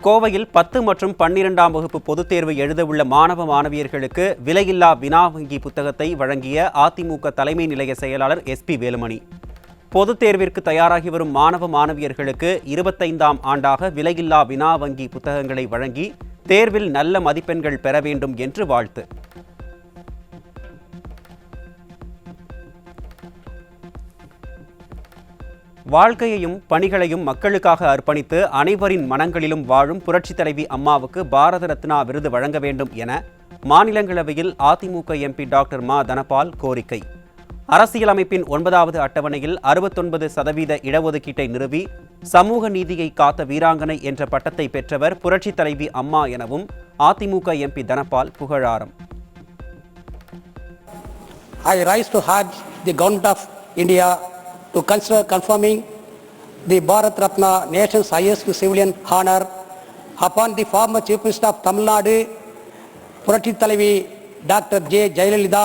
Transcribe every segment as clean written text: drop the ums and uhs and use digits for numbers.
கோவையில் 10 மற்றும் 12ஆம் வகுப்பு பொதுத் தேர்வு எழுதவுள்ள மாணவ மாணவியர்களுக்கு விலையில்லா வினா வங்கி புத்தகத்தை வழங்கிய அதிமுக தலைமை நிலைய செயலாளர் SP வேலுமணி. பொதுத் தேர்விற்கு தயாராகி வரும் மாணவ மாணவியர்களுக்கு 25ஆம் ஆண்டாக விலையில்லா வினா வங்கி புத்தகங்களை வழங்கி தேர்வில் நல்ல மதிப்பெண்கள் பெற வேண்டும் என்று வாழ்த்து. வாழ்க்கையையும் பணிகளையும் மக்களுக்காக அர்ப்பணித்து அனைவரின் மனங்களிலும் வாழும் புரட்சித் தலைவி அம்மாவுக்கு பாரத ரத்னா விருது வழங்க வேண்டும் என மாநிலங்களவையில் அதிமுக MP டாக்டர் மா தனபால் கோரிக்கை. அரசியலமைப்பின் 9வது அட்டவணையில் 69% இடஒதுக்கீட்டை நிறுவி சமூக நீதியை காத்த வீராங்கனை என்ற பட்டத்தை பெற்றவர் புரட்சித் தலைவி அம்மா எனவும் அதிமுக MP தனபால் புகழாரம். I rise to urge the government of India to consider confirming the Bharat Ratna, nation's highest civilian honor, upon the former Chief Minister of Tamil Nadu, Puratchi Thalavi Dr. J. Jayalalitha,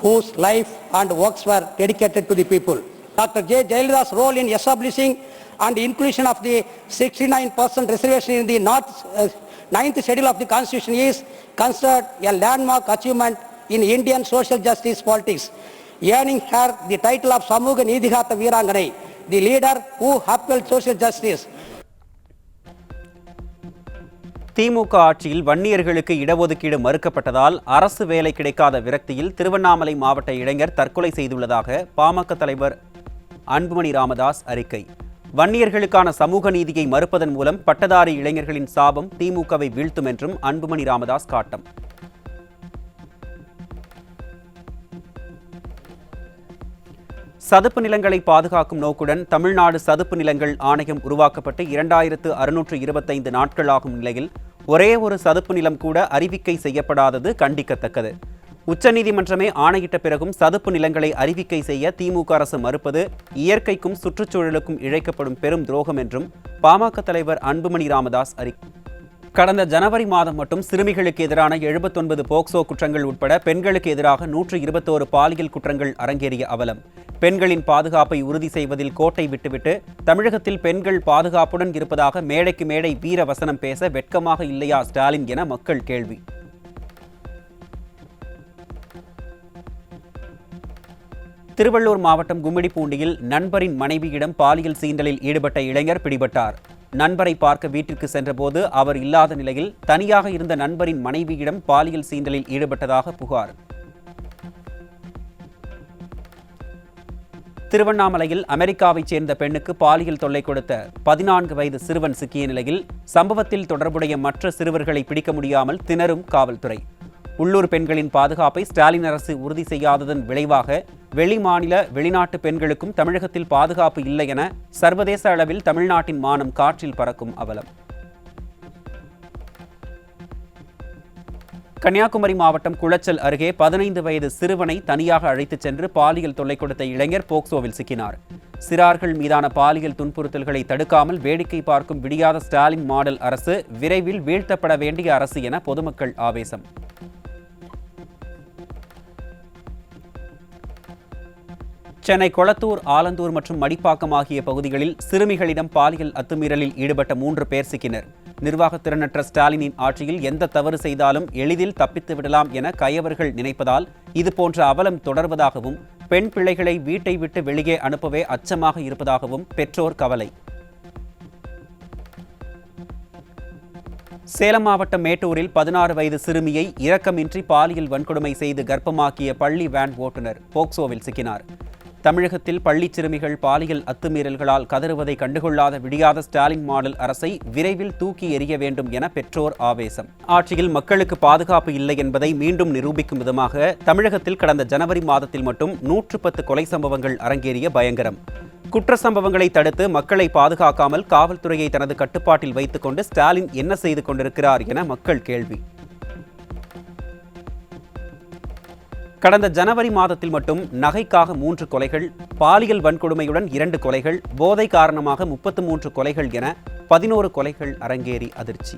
whose life and works were dedicated to the people. Dr. J. Jayalalitha's role in establishing and inclusion of the 69% reservation in the ninth schedule of the Constitution is considered a landmark achievement in Indian social justice politics, earning her the title of Samuga Nidhigata Veeranganai, the leader who upheld social justice. திமுக ஆட்சியில் வன்னியர்களுக்கு இடஒதுக்கீடு மறுக்கப்பட்டதால் அரசு வேலை கிடைக்காத விரக்தியில் திருவண்ணாமலை மாவட்ட இளைஞர் தற்கொலை செய்துள்ளதாக பாமக தலைவர் அன்புமணி ராமதாஸ் அறிக்கை. வன்னியர்களுக்கான சமூக நீதியை மறுப்பதன் மூலம் பட்டதாரி இளைஞர்களின் சாபம் திமுகவை வீழ்த்தும் என்றும் அன்புமணி ராமதாஸ் காட்டம். சதுப்பு நிலங்களை பாதுகாக்கும் நோக்குடன் தமிழ்நாடு சதுப்பு நிலங்கள் ஆணையம் உருவாக்கப்பட்டு 2625 நாட்களாகும் நிலையில் ஒரே ஒரு சதுப்பு நிலம் கூட அறிவிக்கை செய்யப்படாதது கண்டிக்கத்தக்கது. உச்சநீதிமன்றமே ஆணையிட்ட பிறகும் சதுப்பு நிலங்களை அறிவிக்கை செய்ய திமுக அரசு மறுப்பது இயற்கைக்கும் சுற்றுச்சூழலுக்கும் இழைக்கப்படும் பெரும் துரோகம் என்றும் பாமக தலைவர் அன்புமணி ராமதாஸ் அறிக்கை. கடந்த ஜனவரி மாதம் மட்டும் சிறுமிகளுக்கு எதிரான 79 போக்சோ குற்றங்கள் உட்பட பெண்களுக்கு எதிராக 121 பாலியல் குற்றங்கள் அரங்கேறிய அவலம். பெண்களின் பாதுகாப்பை உறுதி செய்வதில் கோட்டை விட்டுவிட்டு தமிழகத்தில் பெண்கள் பாதுகாப்புடன் இருப்பதாக மேடைக்கு மேடை வீர வசனம் பேச வெட்கமாக இல்லையா ஸ்டாலின் என மக்கள் கேள்வி. திருவள்ளூர் மாவட்டம் கும்மிடிப்பூண்டியில் நண்பரின் மனைவியிடம் பாலியல் சீண்டலில் ஈடுபட்ட இளைஞர் பிடிபட்டார். நண்பரை பார்க்க வீட்டிற்கு சென்றபோது அவர் இல்லாத நிலையில் தனியாக இருந்த நண்பரின் மனைவியிடம் பாலியல் சீண்டலில் ஈடுபட்டதாக புகார். திருவண்ணாமலையில் அமெரிக்காவைச் சேர்ந்த பெண்ணுக்கு பாலியல் தொல்லை கொடுத்த 14 வயது சிறுவன் சிக்கிய நிலையில் சம்பவத்தில் தொடர்புடைய மற்ற சிறுவர்களை பிடிக்க முடியாமல் திணறும் காவல்துறை. உள்ளூர் பெண்களின் பாதுகாப்பை ஸ்டாலின் அரசு உறுதி செய்யாததன் விளைவாக வெளிமாநில வெளிநாட்டு பெண்களுக்கும் தமிழகத்தில் பாதுகாப்பு இல்லை என சர்வதேச அளவில் தமிழ்நாட்டின் மானம் காற்றில் பறக்கும் அவலம். கன்னியாகுமரி மாவட்டம் குளச்சல் அருகே 15 வயது சிறுவனை தனியாக அழைத்துச் சென்று பாலியல் தொல்லை கொடுத்த இளைஞர் போக்சோவில் சிக்கினார். சிறார்கள் மீதான பாலியல் துன்புறுத்தல்களை தடுக்காமல் வேடிக்கை பார்க்கும் விடியாத ஸ்டாலின் மாடல் அரசு விரைவில் வீழ்த்தப்பட வேண்டிய அரசு என பொதுமக்கள் ஆவேசம். சென்னை கொளத்தூர், ஆலந்தூர் மற்றும் மடிப்பாக்கம் ஆகிய பகுதிகளில் சிறுமிகளிடம் பாலியல் அத்துமீறலில் ஈடுபட்ட 3 பேர் சிக்கினர். நிர்வாகத்திறனற்ற ஸ்டாலினின் ஆட்சியில் எந்த தவறு செய்தாலும் எளிதில் தப்பித்து விடலாம் என கயவர்கள் நினைப்பதால் இதுபோன்ற அவலம் தொடர்வதாகவும் பெண் பிள்ளைகளை வீட்டை விட்டு வெளியே அனுப்பவே அச்சமாக இருப்பதாகவும் பெற்றோர் கவலை. சேலம் மாவட்டம் மேட்டூரில் 16 வயது சிறுமியை இரக்கமின்றி பாலியல் வன்கொடுமை செய்து கர்ப்பமாக்கிய பள்ளி வேன் ஓட்டுநர் போக்சோவில் சிக்கினார். தமிழகத்தில் பள்ளி சிறுமிகள் பாலியல் அத்துமீறல்களால் கதறுவதை கண்டுகொள்ளாத விடியாத ஸ்டாலின் மாடல் அரசை விரைவில் தூக்கி எறிய வேண்டும் என பெற்றோர் ஆவேசம். ஆட்சியில் மக்களுக்கு பாதுகாப்பு இல்லை என்பதை மீண்டும் நிரூபிக்கும் விதமாக தமிழகத்தில் கடந்த ஜனவரி மாதத்தில் மட்டும் 110 கொலை சம்பவங்கள் அரங்கேறிய பயங்கரம். குற்ற சம்பவங்களை தடுத்து மக்களை பாதுகாக்காமல் காவல்துறையை தனது கட்டுப்பாட்டில் வைத்துக் கொண்டு ஸ்டாலின் என்ன செய்து கொண்டிருக்கிறார் என மக்கள் கேள்வி. கடந்த ஜனவரி மாதத்தில் மட்டும் நகைக்காக 3 கொலைகள், பாலியல் வன்கொடுமையுடன் 2 கொலைகள், போதை காரணமாக 33 கொலைகள் என 11 கொலைகள் அரங்கேறி அதிர்ச்சி.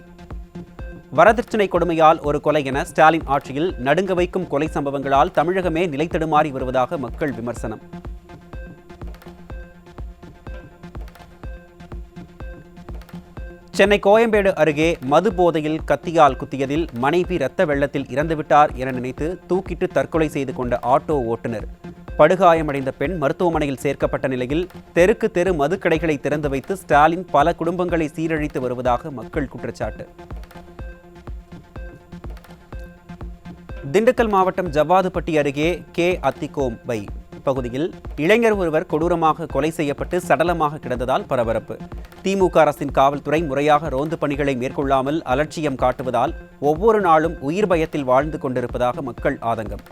வரதட்சணை கொடுமையால் ஒரு கொலை என ஸ்டாலின் ஆட்சியில் நடுங்க வைக்கும் கொலை சம்பவங்களால் தமிழகமே நிலைத்தடுமாறி வருவதாக மக்கள் விமர்சனம். சென்னை கோயம்பேடு அருகே மது போதையில் கத்தியால் குத்தியதில் மனைவி இரத்த வெள்ளத்தில் இறந்துவிட்டார் என நினைத்து தூக்கிட்டு தற்கொலை செய்து கொண்ட ஆட்டோ ஓட்டுநர். படுகாயமடைந்த பெண் மருத்துவமனையில் சேர்க்கப்பட்ட நிலையில் தெருக்கு தெரு மதுக்கடைகளை திறந்து வைத்து ஸ்டாலின் பல குடும்பங்களை சீரழித்து வருவதாக மக்கள் குற்றச்சாட்டு. திண்டுக்கல் மாவட்டம் ஜவ்வாதுப்பட்டி அருகே அத்திக்கோம்பை பகுதியில் இளைஞர் ஒருவர் கொடூரமாக கொலை செய்யப்பட்டு சடலமாக கிடந்ததால் பரபரப்பு. திமுக அரசின் காவல்துறை முறையாக ரோந்து பணிகளை மேற்கொள்ளாமல் அலட்சியம் காட்டுவதால் ஒவ்வொரு நாளும் உயிர் பயத்தில் வாழ்ந்து கொண்டிருப்பதாக மக்கள் ஆதங்கம்.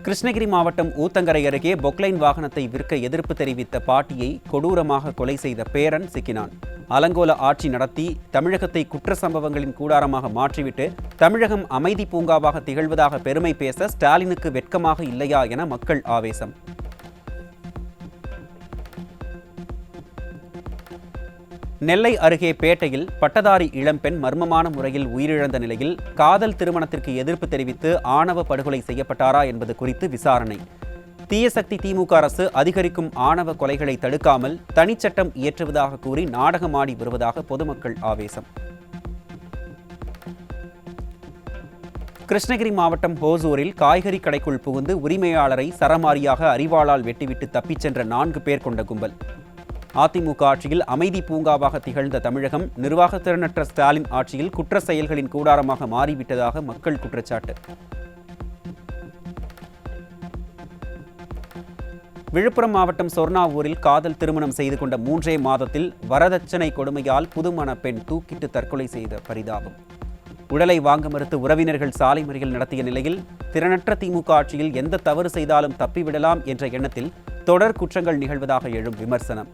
கிருஷ்ணகிரி மாவட்டம் ஊத்தங்கரை அருகே பொக்லைன் வாகனத்தை விற்க எதிர்ப்பு தெரிவித்த பாட்டியை கொடூரமாக கொலை செய்த பேரன் சிக்கினான். அலங்கோல ஆட்சி நடத்தி தமிழகத்தை குற்ற சம்பவங்களின் கூடாரமாக மாற்றிவிட்டு தமிழகம் அமைதி பூங்காவாக திகழ்வதாக பெருமை பேச ஸ்டாலினுக்கு வெட்கமாக இல்லையா என மக்கள் ஆவேசம். நெல்லை அருகே பேட்டையில் பட்டதாரி இளம்பெண் மர்மமான முறையில் உயிரிழந்த நிலையில் காதல் திருமணத்திற்கு எதிர்ப்பு தெரிவித்து ஆணவ படுகொலை செய்யப்பட்டாரா என்பது குறித்து விசாரணை. தீயசக்தி திமுக அரசு அதிகரிக்கும் ஆணவ கொலைகளை தடுக்காமல் தனிச்சட்டம் இயற்றுவதாக கூறி நாடகமாடி வருவதாக பொதுமக்கள் ஆவேசம். கிருஷ்ணகிரி மாவட்டம் ஹோசூரில் காய்கறி கடைக்குள் புகுந்து உரிமையாளரை சரமாரியாக அரிவாளால் வெட்டிவிட்டு தப்பிச் சென்ற 4 பேர் கொண்ட கும்பல். அதிமுக ஆட்சியில் அமைதி பூங்காவாக திகழ்ந்த தமிழகம் நிர்வாகத்திறனற்ற ஸ்டாலின் ஆட்சியில் குற்ற செயல்களின் கூடாரமாக மாறிவிட்டதாக மக்கள் குற்றச்சாட்டு. விழுப்புரம் மாவட்டம் சொர்ணாவூரில் காதல் திருமணம் செய்து கொண்ட 3 மாதத்தில் வரதட்சணை கொடுமையால் புதுமண பெண் தூக்கிட்டு தற்கொலை செய்த பரிதாபம். உடலை வாங்க மறுத்து உறவினர்கள் சாலை மறியல் நடத்திய நிலையில் திறனற்ற திமுக ஆட்சியில் எந்த தவறு செய்தாலும் தப்பிவிடலாம் என்ற எண்ணத்தில் தொடர் குற்றங்கள் நிகழ்வதாக எழும் விமர்சனம்.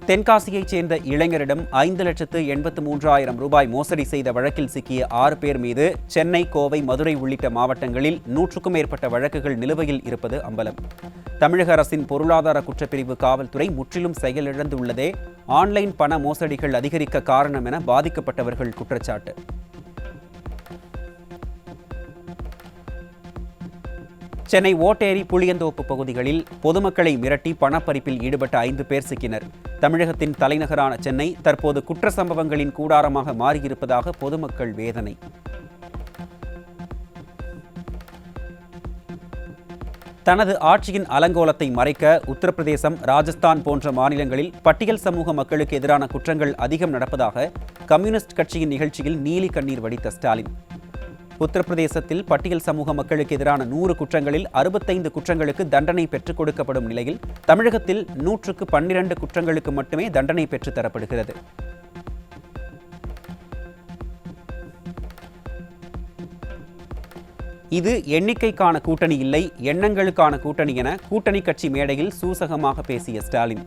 தென்காசியைச் சேர்ந்த இளைஞரிடம் 5,83,000 ரூபாய் மோசடி செய்த வழக்கில் சிக்கிய 6 பேர் மீது சென்னை, கோவை, மதுரை உள்ளிட்ட மாவட்டங்களில் 100க்கும் மேற்பட்ட வழக்குகள் நிலுவையில் இருப்பது அம்பலம். தமிழக அரசின் பொருளாதார குற்றப்பிரிவு காவல்துறை முற்றிலும் செயலிழந்துள்ளதே ஆன்லைன் பண மோசடிகள் அதிகரிக்க காரணம் என பாதிக்கப்பட்டவர்கள் குற்றச்சாட்டு. சென்னை ஓட்டேரி, புளியந்தோப்பு பகுதிகளில் பொதுமக்களை மிரட்டி பணப்பறிப்பில் ஈடுபட்ட 5 பேர் சிக்கினர். தமிழகத்தின் தலைநகரான சென்னை தற்போது குற்ற சம்பவங்களின் கூடாரமாக மாறியிருப்பதாக பொதுமக்கள் வேதனை. தனது ஆட்சியின் அலங்கோலத்தை மறைக்க உத்தரப்பிரதேசம், ராஜஸ்தான் போன்ற மாநிலங்களில் பட்டியல் சமூக மக்களுக்கு எதிரான குற்றங்கள் அதிகம் நடப்பதாக கம்யூனிஸ்ட் கட்சியின் நிகழ்ச்சியில் நீலி கண்ணீர் வடித்த ஸ்டாலின். உத்தரப்பிரதேசத்தில் பட்டியல் சமூக மக்களுக்கு எதிரான 100 குற்றங்களில் 65 குற்றங்களுக்கு தண்டனை பெற்றுக் கொடுக்கப்படும் நிலையில் தமிழகத்தில் 100க்கு 12 குற்றங்களுக்கு மட்டுமே தண்டனை பெற்றுத் தரப்படுகிறது. இது எண்ணிக்கைக்கான கூட்டணி இல்லை, எண்ணங்களுக்கான கூட்டணி என கூட்டணி கட்சி மேடையில் சூசகமாக பேசிய ஸ்டாலின்,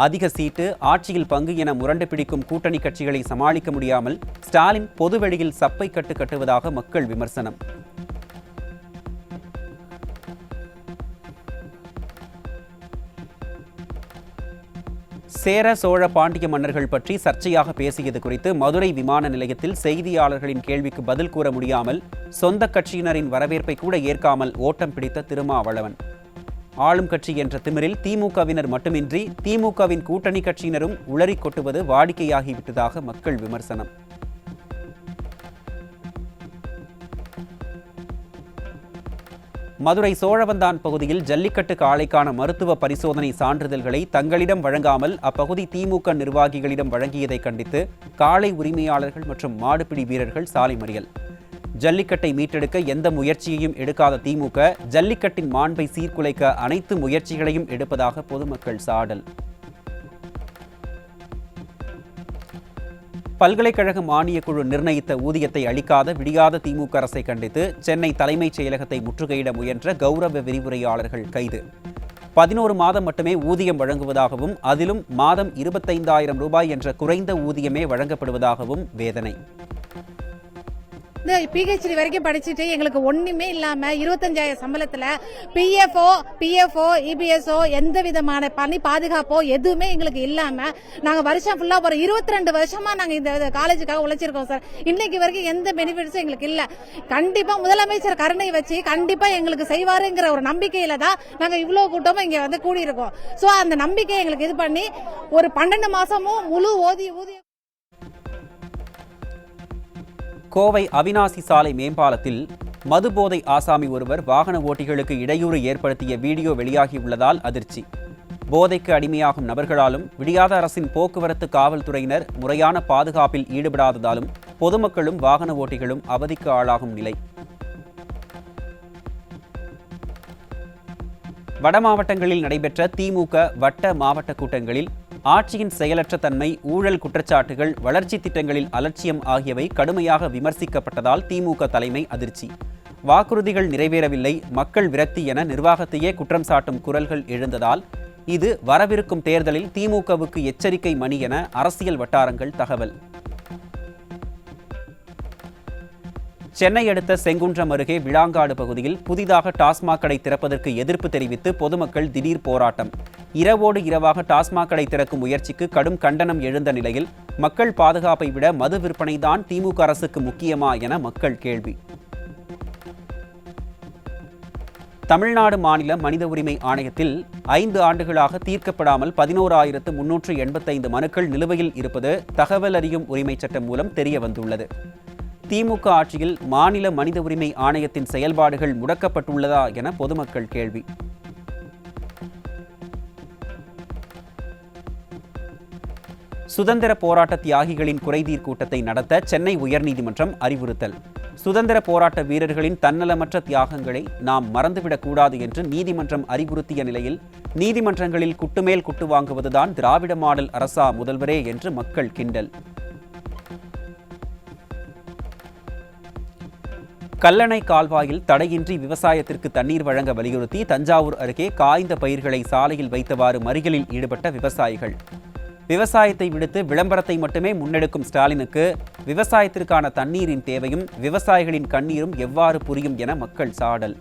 அதிக சீட்டு, ஆட்சியில் பங்கு என முரண்டு பிடிக்கும் கூட்டணி கட்சிகளை சமாளிக்க முடியாமல் ஸ்டாலின் பொதுவெளியில் சப்பை கட்டுவதாக மக்கள் விமர்சனம். சேர, சோழ, பாண்டிய மன்னர்கள் பற்றி சர்ச்சையாக பேசியது குறித்து மதுரை விமான நிலையத்தில் செய்தியாளர்களின் கேள்விக்கு பதில் கூற முடியாமல் சொந்த கட்சியினரின் வரவேற்பை கூட ஏற்காமல் ஓட்டம் பிடித்த திருமாவளவன். ஆளும் கட்சி என்ற திமிரில் திமுகவினர் மட்டுமின்றி திமுகவின் கூட்டணி கட்சியினரும் உளறி கொட்டுவது வாடிக்கையாகிவிட்டதாக மக்கள் விமர்சனம். மதுரை சோழவந்தான் பகுதியில் ஜல்லிக்கட்டு காளைக்கான மருத்துவ பரிசோதனை சான்றிதழ்களை தங்களிடம் வழங்காமல் அப்பகுதி திமுக நிர்வாகிகளிடம் வழங்கியதை கண்டித்து காளை உரிமையாளர்கள் மற்றும் மாடுபிடி வீரர்கள் சாலை மறியல். ஜல்லிக்கட்டை மீட்டெடுக்க எந்த முயற்சியையும் எடுக்காத திமுக ஜல்லிக்கட்டின் மாண்பை சீர்குலைக்க அனைத்து முயற்சிகளையும் எடுப்பதாக பொதுமக்கள் சாடல். பல்கலைக்கழக மானியக் குழு நிர்ணயித்த ஊதியத்தை அளிக்காத விடியாத திமுக அரசை கண்டித்து சென்னை தலைமைச் செயலகத்தை முற்றுகையிட முயன்ற கௌரவ விரிவுரையாளர்கள் கைது. 11 மாதம் மட்டுமே ஊதியம் வழங்குவதாகவும் அதிலும் மாதம் 25,000 ரூபாய் என்ற குறைந்த ஊதியமே வழங்கப்படுவதாகவும் வேதனை. இந்த பிஹெச்டி வரைக்கும் படிச்சுட்டு எங்களுக்கு ஒண்ணுமே இல்லாம 25,000 சம்பளத்துல பிஎஃப்ஓ இபிஎஸ்ஓ எந்த விதமான பணி பாதுகாப்போ எதுவுமே எங்களுக்கு இல்லாம நாங்க வருஷம் ஃபுல்லா ஒரு 22 வருஷமா நாங்க இந்த காலேஜுக்காக உழைச்சிருக்கோம் சார். இன்னைக்கு வரைக்கும் எந்த பெனிஃபிட்ஸும் எங்களுக்கு இல்ல. கண்டிப்பா முதலமைச்சர் கருணை வச்சு கண்டிப்பா எங்களுக்கு செய்வாருங்கிற ஒரு நம்பிக்கையில தான் நாங்க இவ்வளவு கூட்டமும் இங்க வந்து கூடி இருக்கோம். சோ அந்த நம்பிக்கை எங்களுக்கு இது பண்ணி ஒரு 12 மாசமும் முழு ஊதியம். கோவை அவினாசி சாலை மேம்பாலத்தில் மதுபோதை ஆசாமி ஒருவர் வாகன ஓட்டிகளுக்கு இடையூறு ஏற்படுத்திய வீடியோ வெளியாகியுள்ளதால் அதிர்ச்சி. போதைக்கு அடிமையாகும் நபர்களாலும் விடியாத அரசின் போக்குவரத்து காவல்துறையினர் முறையான பாதுகாப்பில் ஈடுபடாததாலும் பொதுமக்களும் வாகன ஓட்டிகளும் அவதிக்கு ஆளாகும் நிலை. வட மாவட்டங்களில் நடைபெற்ற திமுக வட்ட மாவட்ட கூட்டங்களில் ஆட்சியின் செயலற்ற தன்மை, ஊழல் குற்றச்சாட்டுகள், வளர்ச்சி திட்டங்களில் அலட்சியம் ஆகியவை கடுமையாக விமர்சிக்கப்பட்டதால் திமுக தலைமை அதிர்ச்சி. வாக்குறுதிகள் நிறைவேறவில்லை, மக்கள் விரக்தி என நிர்வாகத்தையே குற்றம் சாட்டும் குரல்கள் எழுந்ததால் இது வரவிருக்கும் தேர்தலில் திமுகவுக்கு எச்சரிக்கை மணி என அரசியல் வட்டாரங்கள் தகவல். சென்னை அடுத்த செங்குன்றம் அருகே விளாங்காடு பகுதியில் புதிதாக டாஸ்மாக் கடை திறப்பதற்கு எதிர்ப்பு தெரிவித்து பொதுமக்கள் திடீர் போராட்டம். இரவோடு இரவாக டாஸ்மாக் கடை திறக்கும் முயற்சிக்கு கடும் கண்டனம் எழுந்த நிலையில் மக்கள் பாதுகாப்பை விட மது விற்பனைதான் திமுக அரசுக்கு முக்கியமா என மக்கள் கேள்வி. தமிழ்நாடு மாநில மனித உரிமை ஆணையத்தில் 5 ஆண்டுகளாக தீர்க்கப்படாமல் 11,385 மனுக்கள் நிலுவையில் இருப்பது தகவல் அறியும் உரிமை சட்டம் மூலம் தெரிய வந்துள்ளது. திமுக ஆட்சியில் மாநில மனித உரிமை ஆணையத்தின் செயல்பாடுகள் முடக்கப்பட்டுள்ளதா என பொதுமக்கள் கேள்வி. சுதந்திர போராட்ட தியாகிகளின் குறைதீர் கூட்டத்தை நடத்த சென்னை உயர்நீதிமன்றம் அறிவுறுத்தல். சுதந்திர போராட்ட வீரர்களின் தன்னலமற்ற தியாகங்களை நாம் மறந்துவிடக்கூடாது என்று நீதிமன்றம் அறிவுறுத்திய நிலையில் நீதிமன்றங்களில் குட்டுமேல் குட்டு வாங்குவதுதான் திராவிட மாடல் அரசா முதல்வரே என்று மக்கள் கிண்டல். கல்லணை கால்வாயில் தடையின்றி விவசாயத்திற்கு தண்ணீர் வழங்க வலியுறுத்தி தஞ்சாவூர் அருகே காய்ந்த பயிர்களை சாலையில் வைத்தவாறு மறியலில் ஈடுபட்ட விவசாயிகள். விவசாயத்தை விடுத்து விளம்பரத்தை மட்டுமே முன்னெடுக்கும் ஸ்டாலினுக்கு விவசாயத்திற்கான தண்ணீரின் தேவையும் விவசாயிகளின் கண்ணீரும் எவ்வாறு புரியும் என மக்கள் சாடல்.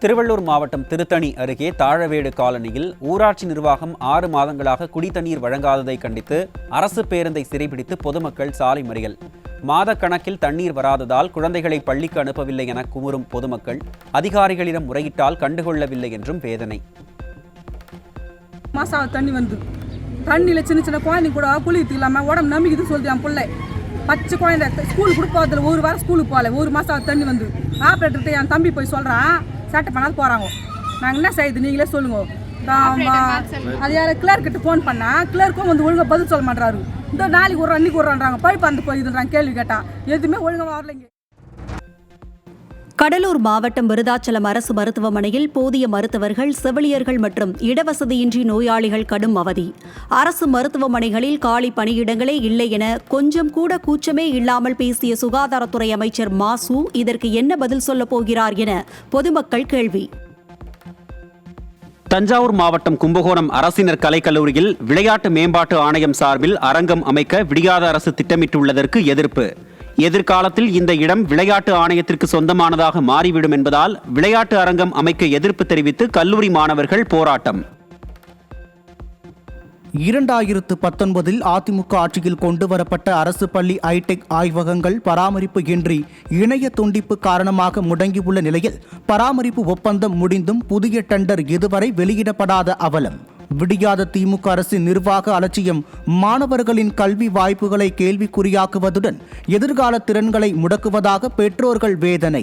திருவள்ளூர் மாவட்டம் திருத்தணி அருகே தாழவேடு காலனியில் ஊராட்சி நிர்வாகம் 6 மாதங்களாக குடித்தண்ணீர் வழங்காததை கண்டித்து அரசு பேருந்தை சிறைபிடித்து பொதுமக்கள் சாலை மறியல். மாத கணக்கில் தண்ணீர் வராததால் குழந்தைகளை பள்ளிக்கு அனுப்பவில்லை என குமுறும் பொதுமக்கள் அதிகாரிகளிடம் முறையிட்டால் கண்டுகொள்ளவில்லை என்றும் வேதனை. மாசம் தண்ணி வந்து தண்ணியில் சின்ன சின்ன குழந்தைங்க கூட குளித்து இல்லாமல் உடம்பு நம்பிக்குதுன்னு சொல்லிட்டு என் பிள்ளை பச்சை குழந்தை ஸ்கூலுக்கு கூட போகிறதுல 1 வாரம் ஸ்கூலுக்கு போகல. 1 மாதம் தண்ணி வந்து ஆப்ரேட்டர்கிட்ட என் தம்பி போய் சொல்கிறான், சட்டை பண்ணாது போகிறாங்க. நாங்கள் என்ன செய்யுது நீங்களே சொல்லுங்க. அது யார் கிளர்க்கிட்ட ஃபோன் பண்ணால் கிளர்க்கும் வந்து ஒழுங்காக பதில் சொல்ல மாட்டாரு. இந்த நாளைக்கு ஒரு அன்னைக்கு விட்றாங்க, பழுப்பு அந்த போயிடுறாங்க. கேள்வி கேட்டால் எதுவுமே ஒழுங்காக வரலைங்க. கடலூர் மாவட்டம் விருதாச்சலம் அரசு மருத்துவமனையில் போதிய மருத்துவர்கள், செவிலியர்கள் மற்றும் இடவசதியின்றி நோயாளிகள் கடும் அவதி. அரசு மருத்துவமனைகளில் காலி பணியிடங்களே இல்லை என கொஞ்சம் கூட கூச்சமே இல்லாமல் பேசிய சுகாதாரத்துறை அமைச்சர் மாசு இதற்கு என்ன பதில் சொல்லப் போகிறார் என பொதுமக்கள் கேள்வி. தஞ்சாவூர் மாவட்டம் கும்பகோணம் அரசினர் கலைக்கல்லூரியில் விளையாட்டு மேம்பாட்டு ஆணையம் சார்பில் அரங்கம் அமைக்க விடியாத அரசு திட்டமிட்டுள்ளதற்கு எதிர்ப்பு. எதிர்காலத்தில் இந்த இடம் விளையாட்டு ஆணையத்திற்கு சொந்தமானதாக மாறிவிடும் என்பதால் விளையாட்டு அரங்கம் அமைக்க எதிர்ப்பு தெரிவித்து கல்லூரி மாணவர்கள் போராட்டம். 2019 அதிமுக ஆட்சியில் கொண்டுவரப்பட்ட அரசு பள்ளி ஹைடெக் ஆய்வகங்கள் பராமரிப்பு இன்றி இணைய துண்டிப்பு காரணமாக முடங்கியுள்ள நிலையில் பராமரிப்பு ஒப்பந்தம் முடிந்தும் புதிய டெண்டர் இதுவரை வெளியிடப்படாத அவலம். விடியாத திமுக அரசின் நிர்வாக அலட்சியம் மாணவர்களின் கல்வி வாய்ப்புகளை கேள்விக்குறியாக்குவதுடன் எதிர்கால திறன்களை முடக்குவதாக பெற்றோர்கள் வேதனை.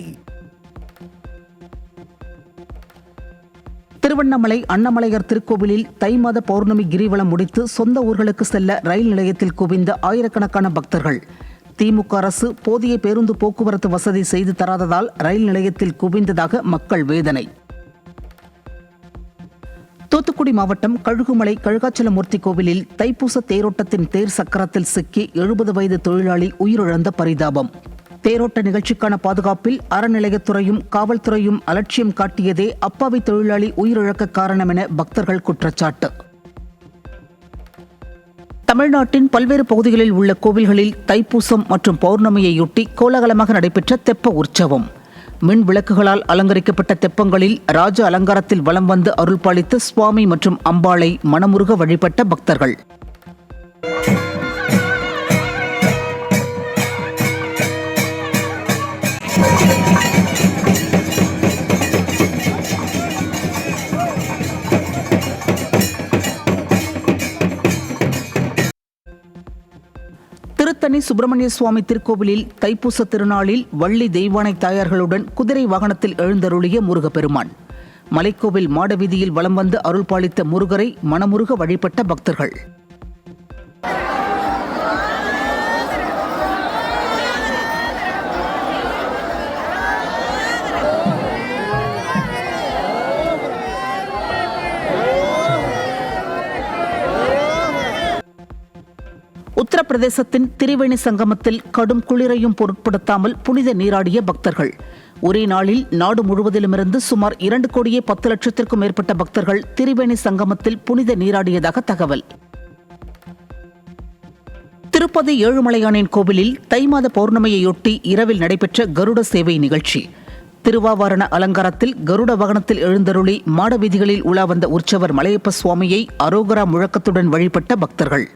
திருவண்ணாமலை அண்ணாமலையார் திருக்கோவிலில் தை மாத பௌர்ணமி கிரிவலம் முடித்து சொந்த ஊர்களுக்கு செல்ல ரயில் நிலையத்தில் குவிந்த ஆயிரக்கணக்கான பக்தர்கள். திமுக அரசு போதிய பேருந்து போக்குவரத்து வசதி செய்து தராததால் ரயில் நிலையத்தில் குவிந்ததாக மக்கள் வேதனை. தூத்துக்குடி மாவட்டம் கழுகுமலை கழுகாச்சலமூர்த்தி கோவிலில் தைப்பூச தேரோட்டத்தின் தேர் சக்கரத்தில் சிக்கி 70 வயது தொழிலாளி உயிரிழந்த பரிதாபம். தேரோட்ட நிகழ்ச்சிக்கான பாதுகாப்பில் அறநிலையத்துறையும் காவல்துறையும் அலட்சியம் காட்டியதே அப்பாவி தொழிலாளி உயிரிழக்க காரணம் என பக்தர்கள் குற்றச்சாட்டு. தமிழ்நாட்டின் பல்வேறு பகுதிகளில் உள்ள கோவில்களில் தைப்பூசம் மற்றும் பௌர்ணமியையொட்டி கோலாகலமாக நடைபெற்ற தெப்ப உற்சவம். மின் விளக்குகளால் அலங்கரிக்கப்பட்ட தெப்பங்களில் ராஜ அலங்காரத்தில் வலம் வந்து அருள்பாலித்த சுவாமி மற்றும் அம்பாளை மனமுருக வழிபட்ட பக்தர்கள். திருத்தணி சுப்பிரமணிய சுவாமி திருக்கோவிலில் தைப்பூச திருநாளில் வள்ளி தெய்வானை தாயார்களுடன் குதிரை வாகனத்தில் எழுந்தருளிய முருகப்பெருமான். மலைக்கோவில் மாடவீதியில் வலம் வந்து அருள்பாலித்த முருகரை மனமுருக வழிபட்ட பக்தர்கள். உத்தரப்பிரதேசத்தின் திரிவேணி சங்கமத்தில் கடும் குளிரையும் பொருட்படுத்தாமல் புனித நீராடிய பக்தர்கள். ஒரே நாளில் நாடு முழுவதிலுமிருந்து சுமார் 2,10,00,000 மேற்பட்ட பக்தர்கள் திரிவேணி சங்கமத்தில் புனித நீராடியதாக தகவல். திருப்பதி ஏழுமலையானின் கோவிலில் தை மாத பௌர்ணமியையொட்டி இரவில் நடைபெற்ற கருட சேவை நிகழ்ச்சி. திருவாவாரண அலங்காரத்தில் கருட வாகனத்தில் எழுந்தருளி மாடவீதிகளில் உலா வந்த உற்சவர் மலையப்ப சுவாமியை அரோகரா முழக்கத்துடன் வழிபட்ட பக்தர்கள்.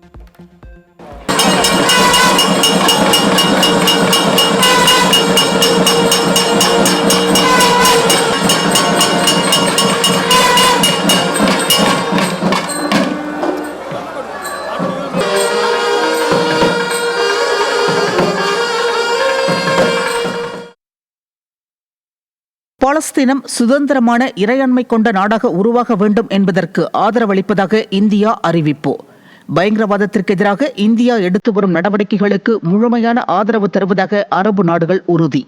பாலஸ்தீனம் சுதந்திரமான இறையாண்மை கொண்ட நாடாக உருவாக வேண்டும் என்பதற்கு ஆதரவளிப்பதாக இந்தியா அறிவிப்பு. பயங்கரவாதத்திற்கு எதிராக இந்தியா எடுத்து வரும் நடவடிக்கைகளுக்கு முழுமையான ஆதரவு தருவதாக அரபு நாடுகள் உறுதி.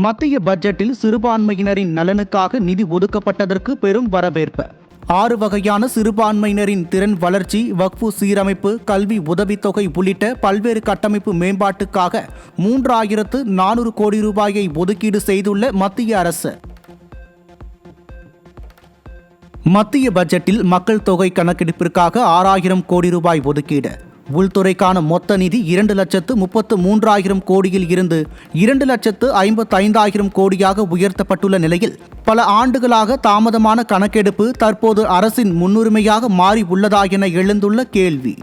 மத்திய பட்ஜெட்டில் சிறுபான்மையினரின் நலனுக்காக நிதி ஒதுக்கப்பட்டதற்கு பெரும் வரவேற்பு. 6 வகையான சிறுபான்மையினரின் திறன் வளர்ச்சி, வக்ஃபு சீரமைப்பு, கல்வி உதவித்தொகை உள்ளிட்ட பல்வேறு கட்டமைப்பு மேம்பாட்டுக்காக 3,400 கோடி ரூபாயை ஒதுக்கீடு செய்துள்ள மத்திய அரசு. மத்திய பட்ஜெட்டில் மக்கள் தொகை கணக்கெடுப்பிற்காக 6,000 கோடி ரூபாய் ஒதுக்கீடு. உள்துறைக்கான மொத்த நிதி 2,33,000 கோடியில் இருந்து 2,55,000 கோடியாக உயர்த்தப்பட்டுள்ள நிலையில் பல ஆண்டுகளாக தாமதமான கணக்கெடுப்பு தற்போது அரசின் முன்னுரிமையாக மாறி உள்ளதா என எழுந்துள்ள கேள்வி.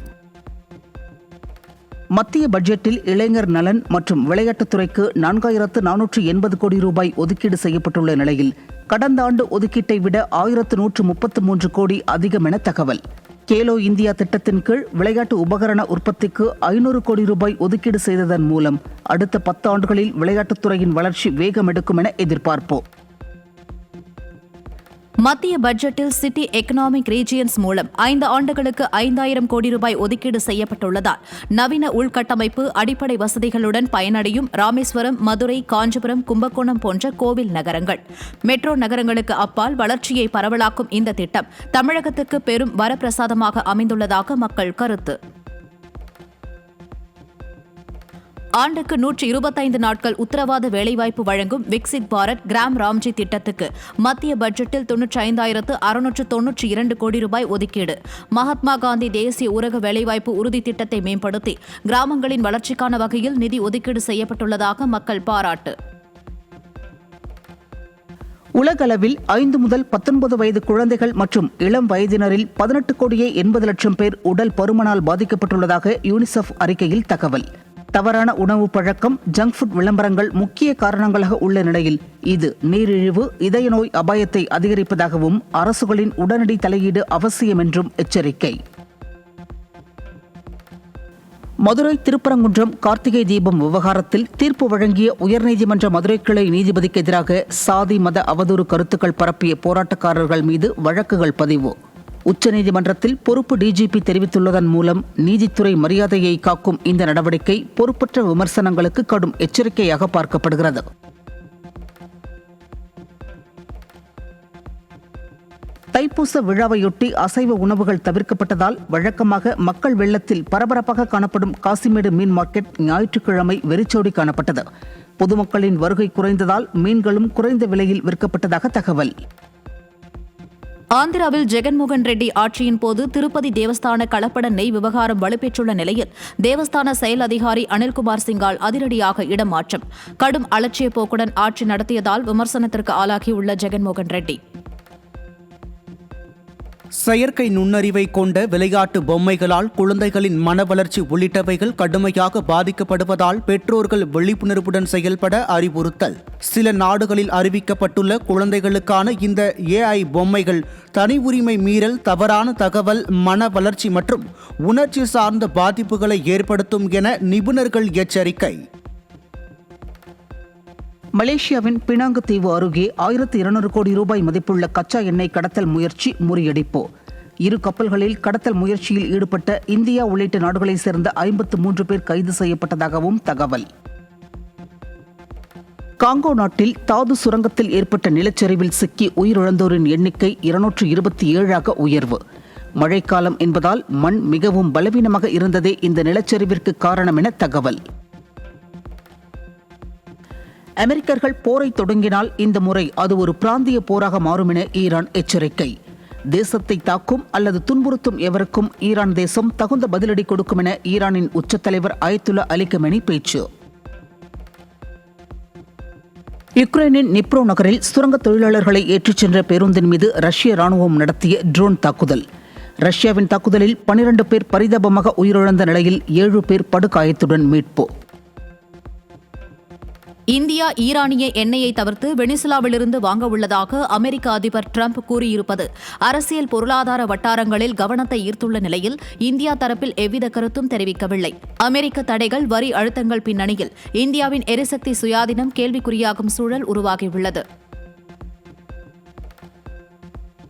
மத்திய பட்ஜெட்டில் இளைஞர் நலன் மற்றும் விளையாட்டுத்துறைக்கு 4,480 கோடி ரூபாய் ஒதுக்கீடு செய்யப்பட்டுள்ள நிலையில் கடந்த ஆண்டு ஒதுக்கீட்டை விட 1,133 கோடி அதிகம் என தகவல். கேலோ இந்தியா திட்டத்தின் கீழ் விளையாட்டு உபகரண உற்பத்திக்கு 500 கோடி ரூபாய் ஒதுக்கீடு செய்ததன் மூலம் அடுத்த 10 ஆண்டுகளில் விளையாட்டுத்துறையின் வளர்ச்சி வேகம் எடுக்கும் என எதிர்பார்ப்போம். மத்திய பட்ஜெட்டில் சிட்டி எக்கனாமிக் ரீஜியன்ஸ் மூலம் 5 ஆண்டுகளுக்கு 5,000 கோடி ரூபாய் ஒதுக்கீடு செய்யப்பட்டுள்ளதால் நவீன உள்கட்டமைப்பு அடிப்படை வசதிகளுடன் பயனடையும் ராமேஸ்வரம், மதுரை, காஞ்சிபுரம், கும்பகோணம் போன்ற கோவில் நகரங்கள். மெட்ரோ நகரங்களுக்கு அப்பால் வளர்ச்சியை பரவலாக்கும் இந்த திட்டம் தமிழகத்துக்கு பெரும் வரப்பிரசாதமாக அமைந்துள்ளதாக மக்கள் கருத்து. ஆண்டுக்கு 125 நாட்கள் உத்தரவாத வேலைவாய்ப்பு வழங்கும் விக்சித் பாரத் கிராம் ராம்ஜி திட்டத்துக்கு மத்திய பட்ஜெட்டில் 95,692 கோடி ரூபாய் ஒதுக்கீடு. மகாத்மா காந்தி தேசிய ஊரக வேலைவாய்ப்பு உறுதி திட்டத்தை மேம்படுத்தி கிராமங்களின் வளர்ச்சிக்கான வகையில் நிதி ஒதுக்கீடு செய்யப்பட்டுள்ளதாக மக்கள் பாராட்டு. உலகளவில் 5 முதல் 19 வயது குழந்தைகள் மற்றும் இளம் வயதினரில் 18,80,00,000 பேர் உடல் பருமனால் பாதிக்கப்பட்டுள்ளதாக யூனிசெஃப் அறிக்கையில் தகவல். தவறான உணவு பழக்கம், ஜங்க் ஃபுட் விளம்பரங்கள் முக்கிய காரணங்களாக உள்ள நிலையில் இது நீரிழிவு, இதய நோய் அபாயத்தை அதிகரிப்பதாகவும் அரசுகளின் உடனடி தலையீடு அவசியம் என்றும் எச்சரிக்கை. மதுரை திருப்பரங்குன்றம் கார்த்திகை தீபம் விவகாரத்தில் தீர்ப்பு வழங்கிய உயர்நீதிமன்ற மதுரை கிளை நீதிபதிக்கு எதிராக சாதி மத அவதூறு கருத்துக்கள் பரப்பிய போராட்டக்காரர்கள் மீது வழக்குகள் பதிவு. உச்சநீதிமன்றத்தில் பொறுப்பு டிஜிபி தெரிவித்துள்ளதன் மூலம் நீதித்துறை மரியாதையை காக்கும் இந்த நடவடிக்கை பொறுப்பற்ற விமர்சனங்களுக்கு கடும் எச்சரிக்கையாக பார்க்கப்படுகிறது. தைப்பூச விழாவையொட்டி அசைவ உணவுகள் தவிர்க்கப்பட்டதால் வழக்கமாக மக்கள் வெள்ளத்தில் பரபரப்பாக காணப்படும் காசிமேடு மீன் மார்க்கெட் ஞாயிற்றுக்கிழமை வெறிச்சோடி காணப்பட்டது. பொதுமக்களின் வருகை குறைந்ததால் மீன்களும் குறைந்த விலையில் விற்கப்பட்டதாக தகவல். ஆந்திராவில் ஜெகன்மோகன் ரெட்டி ஆட்சியின் போது திருப்பதி தேவஸ்தான கலப்பட நெய் விவகாரம் வலுப்பெற்றுள்ள நிலையில் தேவஸ்தான செயல் அதிகாரி அனில்குமார் சிங்கால் அதிரடியாக இடமாற்றம். கடும் அலட்சிய போக்குடன் ஆட்சி நடத்தியதால் விமர்சனத்திற்கு ஆளாகியுள்ள ஜெகன்மோகன் ரெட்டி. செயற்கை நுண்ணறிவை கொண்ட விளையாட்டு பொம்மைகளால் குழந்தைகளின் மன வளர்ச்சி உள்ளிட்டவைகள் கடுமையாக பாதிக்கப்படுவதால் பெற்றோர்கள் விழிப்புணர்வுடன் செயல்பட அறிவுறுத்தல். சில நாடுகளில் அறிவிக்கப்பட்டுள்ள குழந்தைகளுக்கான இந்த AI பொம்மைகள் தனி உரிமை மீறல், தவறான தகவல், மன வளர்ச்சி மற்றும் உணர்ச்சி சார்ந்த பாதிப்புகளை ஏற்படுத்தும் என நிபுணர்கள் எச்சரிக்கை. மலேசியாவின் பினாங்கு தீவு அருகே 1200 கோடி ரூபாய் மதிப்புள்ள கச்சா எண்ணெய் கடத்தல் முயற்சி முறியடிப்பு. 2 கப்பல்களில் கடத்தல் முயற்சியில் ஈடுபட்ட இந்தியா உள்ளிட்ட நாடுகளைச் சேர்ந்த 53 பேர் கைது செய்யப்பட்டதாகவும் தகவல். காங்கோ நாட்டில் தாது சுரங்கத்தில் ஏற்பட்ட நிலச்சரிவில் சிக்கி உயிரிழந்தோரின் எண்ணிக்கை 227ஆக உயர்வு. மழைக்காலம் என்பதால் மண் மிகவும் பலவீனமாக இருந்ததே இந்த நிலச்சரிவிற்கு காரணம் என தகவல். அமெரிக்கர்கள் போரை தொடங்கினால் இந்த முறை அது ஒரு பிராந்திய போராக மாறும் என ஈரான் எச்சரிக்கை. தேசத்தை தாக்கும் அல்லது துன்புறுத்தும் எவருக்கும் ஈரான் தேசம் தகுந்த பதிலடி கொடுக்கும் என ஈரானின் உச்சத்தலைவர் அயத்துல்லா அலி கமேனி பேச்சு. யுக்ரைனின் நிப்ரோ நகரில் சுரங்க தொழிலாளர்களை ஏற்றிச் சென்ற பேருந்தின் மீது ரஷ்ய ராணுவம் நடத்திய ட்ரோன் தாக்குதல். ரஷ்யாவின் தாக்குதலில் 12 பேர் பரிதாபமாக உயிரிழந்த நிலையில் 7 பேர் படுகாயத்துடன் மீட்பு. இந்தியா ஈரானிய எண்ணெயை தவிர்த்து வெனிசுலாவிலிருந்து வாங்க உள்ளதாக அமெரிக்க அதிபர் டிரம்ப் கூறியிருப்பது அரசியல் பொருளாதார வட்டாரங்களில் கவனத்தை ஈர்த்துள்ள நிலையில் இந்தியா தரப்பில் எவ்வித கருத்தும் தெரிவிக்கவில்லை. அமெரிக்க தடைகள், வரி அழுத்தங்கள் பின்னணியில் இந்தியாவின் எரிசக்தி சுயாதீனம் கேள்விக்குறியாகும் சூழல் உருவாகியுள்ளது.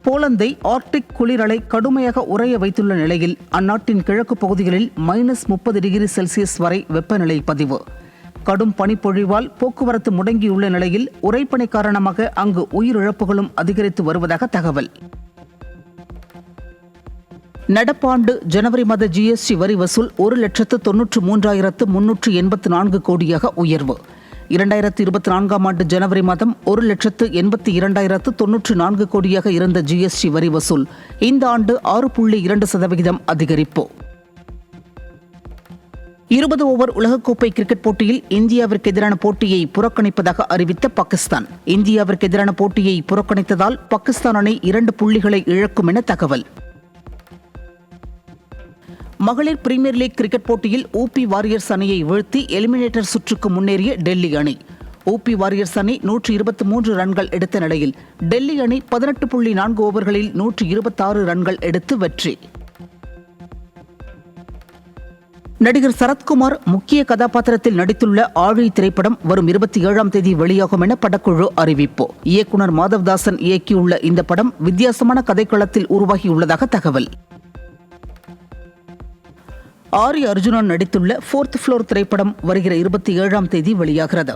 போலந்தை ஆர்க்டிக் குளிரலை கடுமையாக உறைய வைத்துள்ள நிலையில் அந்நாட்டின் கிழக்கு பகுதிகளில் -30 டிகிரி செல்சியஸ் வரை வெப்பநிலை பதிவு. கடும் பனிப்பொழிவால் போக்குவரத்து முடங்கியுள்ள நிலையில் உறைபனி காரணமாக அங்கு உயிரிழப்புகளும் அதிகரித்து வருவதாக தகவல். நடப்பாண்டு ஜனவரி மாத GST வரி வசூல் 1,93,384 கோடியாக உயர்வு. 2024ஆம் ஆண்டு ஜனவரி மாதம் 1,82,94 கோடியாக இருந்த GST வரி வசூல் இந்த ஆண்டு 6.2% அதிகரிப்பு. 20 ஓவர் உலகக்கோப்பை கிரிக்கெட் போட்டியில் இந்தியாவிற்கு எதிரான போட்டியை புறக்கணிப்பதாக அறிவித்த பாகிஸ்தான். இந்தியாவிற்கு எதிரான போட்டியை புறக்கணித்ததால் பாகிஸ்தான் அணி 2 புள்ளிகளை இழக்கும் என தகவல். மகளிர் பிரீமியர் லீக் கிரிக்கெட் போட்டியில் ஊபி வாரியர்ஸ் அணியை வீழ்த்தி எலிமினேட்டர் சுற்றுக்கு முன்னேறிய டெல்லி அணி. ஊபி வாரியர்ஸ் அணி 123 ரன்கள் எடுத்த நிலையில் டெல்லி அணி 18.4 ஓவர்களில் 126 ரன்கள் எடுத்து வெற்றி. நடிகர் சரத்குமார் முக்கிய கதாபாத்திரத்தில் நடித்துள்ள ஆழி திரைப்படம் வரும் 27ஆம் தேதி வெளியாகும் என படக்குழு அறிவிப்பு. இயக்குனர் மாதவ்தாசன் இயக்கியுள்ள இந்த படம் வித்தியாசமான கதைக்களத்தில் உருவாகியுள்ளதாக தகவல். ஆரி அர்ஜுனன் நடித்துள்ள 4th ஃப்ளோர் திரைப்படம் வருகிற 27ஆம் தேதி வெளியாகிறது.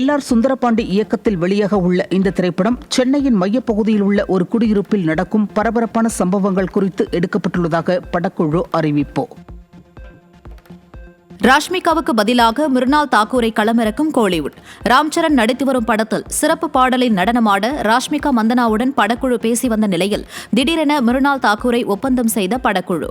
LR சுந்தரபாண்டி இயக்கத்தில் வெளியாக உள்ள இந்த திரைப்படம் சென்னையின் மையப்பகுதியில் உள்ள ஒரு குடியிருப்பில் நடக்கும் பரபரப்பான சம்பவங்கள் குறித்து எடுக்கப்பட்டுள்ளதாக படக்குழு அறிவிப்பு. ராஷ்மிகாவுக்கு பதிலாக மிருனால் தாக்கூரை களமிறக்கும் கோலிவுட். ராம்சரண் நடித்து வரும் படத்தில் சிறப்பு பாடலில் நடனமாட ராஷ்மிகா மந்தனாவுடன் படக்குழு பேசி வந்த நிலையில் திடீரென மிருனால் தாக்கூரை ஒப்பந்தம் செய்த படக்குழு.